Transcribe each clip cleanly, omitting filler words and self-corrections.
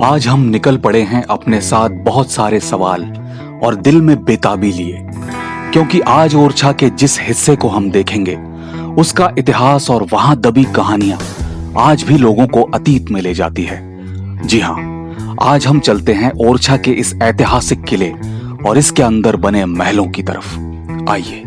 आज हम निकल पड़े हैं अपने साथ बहुत सारे सवाल और दिल में बेताबी लिए, क्योंकि आज ओरछा के जिस हिस्से को हम देखेंगे उसका इतिहास और वहां दबी कहानियां आज भी लोगों को अतीत में ले जाती है। जी हां, आज हम चलते हैं ओरछा के इस ऐतिहासिक किले और इसके अंदर बने महलों की तरफ। आइए।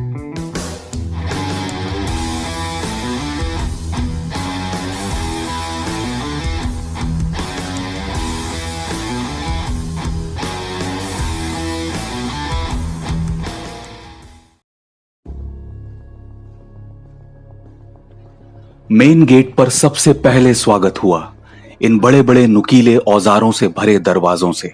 मेन गेट पर सबसे पहले स्वागत हुआ इन बड़े बड़े नुकीले औजारों से भरे दरवाजों से।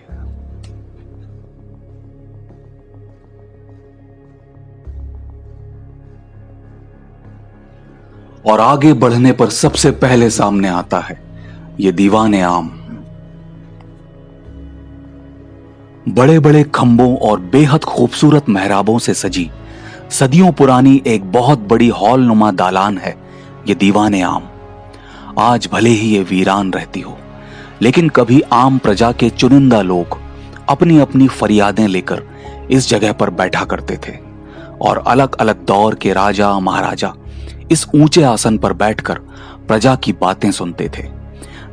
और आगे बढ़ने पर सबसे पहले सामने आता है ये दीवाने आम। बड़े बड़े खंभों और बेहद खूबसूरत मेहराबों से सजी सदियों पुरानी एक बहुत बड़ी हॉल नुमा दालान है ये दीवाने आम। आज भले ही ये वीरान रहती हो, लेकिन कभी आम प्रजा के चुनिंदा लोग अपनी अपनी फरियादें लेकर इस जगह पर बैठा करते थे और अलग अलग दौर के राजा महाराजा इस ऊंचे आसन पर बैठकर प्रजा की बातें सुनते थे।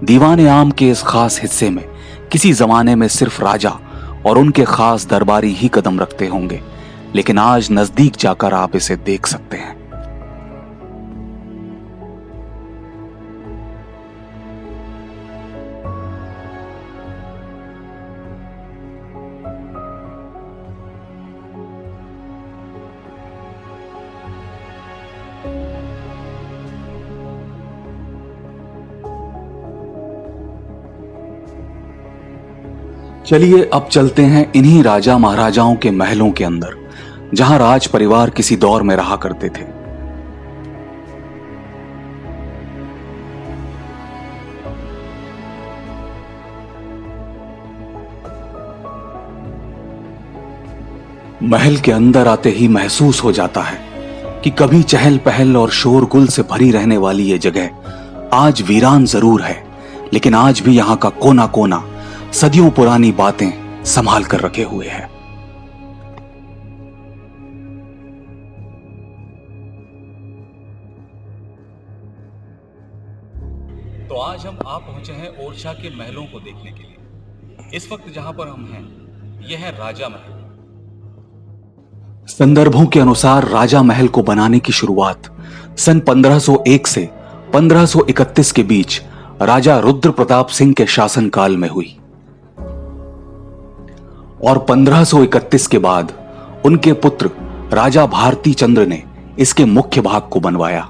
दीवाने आम के इस खास हिस्से में किसी जमाने में सिर्फ राजा और उनके खास दरबारी ही कदम रखते होंगे, लेकिन आज नजदीक जाकर आप इसे देख सकते हैं। चलिए अब चलते हैं इन्हीं राजा महाराजाओं के महलों के अंदर, जहां राज परिवार किसी दौर में रहा करते थे। महल के अंदर आते ही महसूस हो जाता है कि कभी चहल पहल और शोरगुल से भरी रहने वाली ये जगह आज वीरान जरूर है, लेकिन आज भी यहां का कोना कोना सदियों पुरानी बातें संभाल कर रखे हुए हैं। तो आज हम आ पहुंचे हैं ओरछा के महलों को देखने के लिए। इस वक्त जहां पर हम हैं, यह है राजा महल। संदर्भों के अनुसार राजा महल को बनाने की शुरुआत सन 1501 से 1531 के बीच राजा रुद्र प्रताप सिंह के शासनकाल में हुई और 1531 के बाद उनके पुत्र राजा भारती चंद्र ने इसके मुख्य भाग को बनवाया।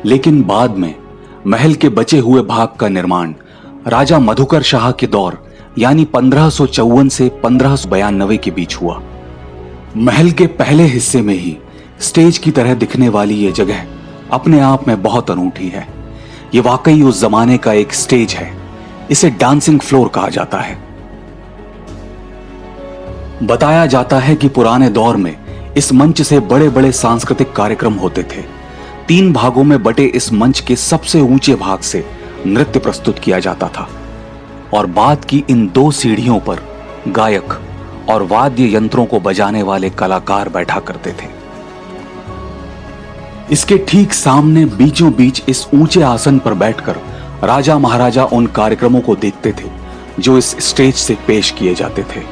लेकिन बाद में महल के बचे हुए भाग का निर्माण राजा मधुकर शाह के दौर यानी 1554 से 1592 के बीच हुआ। महल के पहले हिस्से में ही स्टेज की तरह दिखने वाली यह जगह अपने आप में बहुत अनूठी है। ये वाकई उस जमाने का एक स्टेज है। इसे डांसिंग फ्लोर कहा जाता है। बताया जाता है कि पुराने दौर में इस मंच से बड़े बड़े सांस्कृतिक कार्यक्रम होते थे। 3 भागों में बटे इस मंच के सबसे ऊंचे भाग से नृत्य प्रस्तुत किया जाता था और बाद की इन 2 सीढ़ियों पर गायक और वाद्य यंत्रों को बजाने वाले कलाकार बैठा करते थे। इसके ठीक सामने बीचों बीच इस ऊंचे आसन पर बैठकर राजा महाराजा उन कार्यक्रमों को देखते थे जो इस स्टेज से पेश किए जाते थे।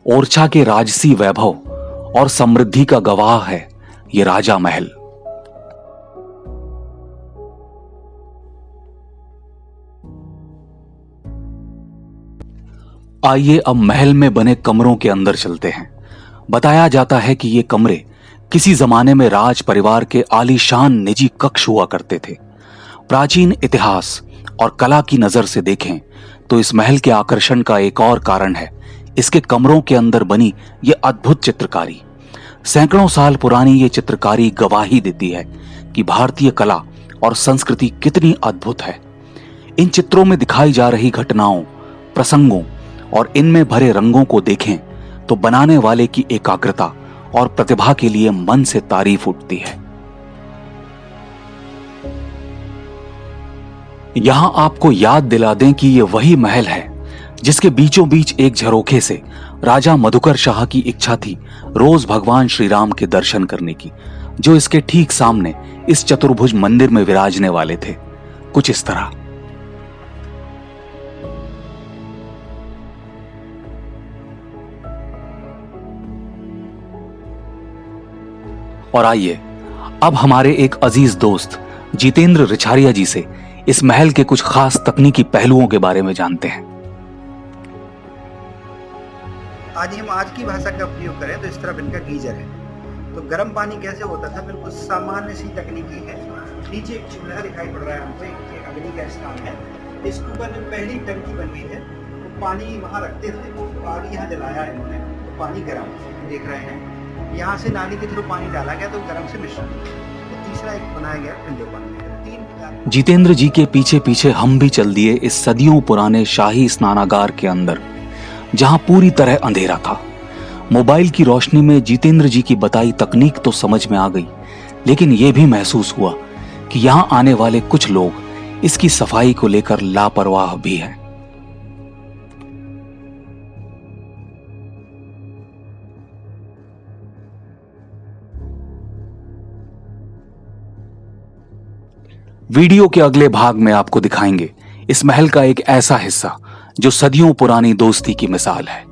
ओरछा के राजसी वैभव और समृद्धि का गवाह है ये राजा महल। आइए अब महल में बने कमरों के अंदर चलते हैं। बताया जाता है कि ये कमरे किसी जमाने में राज परिवार के आलीशान निजी कक्ष हुआ करते थे। प्राचीन इतिहास और कला की नजर से देखें तो इस महल के आकर्षण का एक और कारण है इसके कमरों के अंदर बनी ये अद्भुत चित्रकारी। सैकड़ों साल पुरानी ये चित्रकारी गवाही देती है कि भारतीय कला और संस्कृति कितनी अद्भुत है। इन चित्रों में दिखाई जा रही घटनाओं, प्रसंगों और इनमें भरे रंगों को देखें तो बनाने वाले की एकाग्रता और प्रतिभा के लिए मन से तारीफ उठती है। यहां आपको याद दिला दें कि यह वही महल है जिसके बीचों बीच एक झरोखे से राजा मधुकर शाह की इच्छा थी रोज भगवान श्री राम के दर्शन करने की, जो इसके ठीक सामने इस चतुर्भुज मंदिर में विराजने वाले थे, कुछ इस तरह। और आइए अब हमारे एक अजीज दोस्त जितेंद्र रिछारिया जी से इस महल के कुछ खास तकनीकी पहलुओं के बारे में जानते हैं। आज हम आज की भाषा का उपयोग करें तो इस तरफ इनका गीजर है। तो गर्म पानी कैसे होता था, बिल्कुल सामान्य सी तकनीकी है। नीचे एक चूल्हा दिखाई पड़ रहा है हमको, एक अग्नि का स्थान है। इसके ऊपर में पहली टंकी बन गई है। तो पानी वहाँ रखते थे, तो आगे यहाँ जलाया है इन्होंने, तो पानी गर्म देख रहे हैं। यहाँ से नाली के थ्रू पानी डाला गया तो गर्म से मिश्रण। तो तीसरा एक बनाया गया ठंडे पानी। जितेंद्र जी के पीछे पीछे हम भी चल दिए इस सदियों पुराने शाही स्नानागार के अंदर, जहां पूरी तरह अंधेरा था। मोबाइल की रोशनी में जितेंद्र जी की बताई तकनीक तो समझ में आ गई, लेकिन यह भी महसूस हुआ कि यहां आने वाले कुछ लोग इसकी सफाई को लेकर लापरवाह भी हैं। वीडियो के अगले भाग में आपको दिखाएंगे इस महल का एक ऐसा हिस्सा जो सदियों पुरानी दोस्ती की मिसाल है।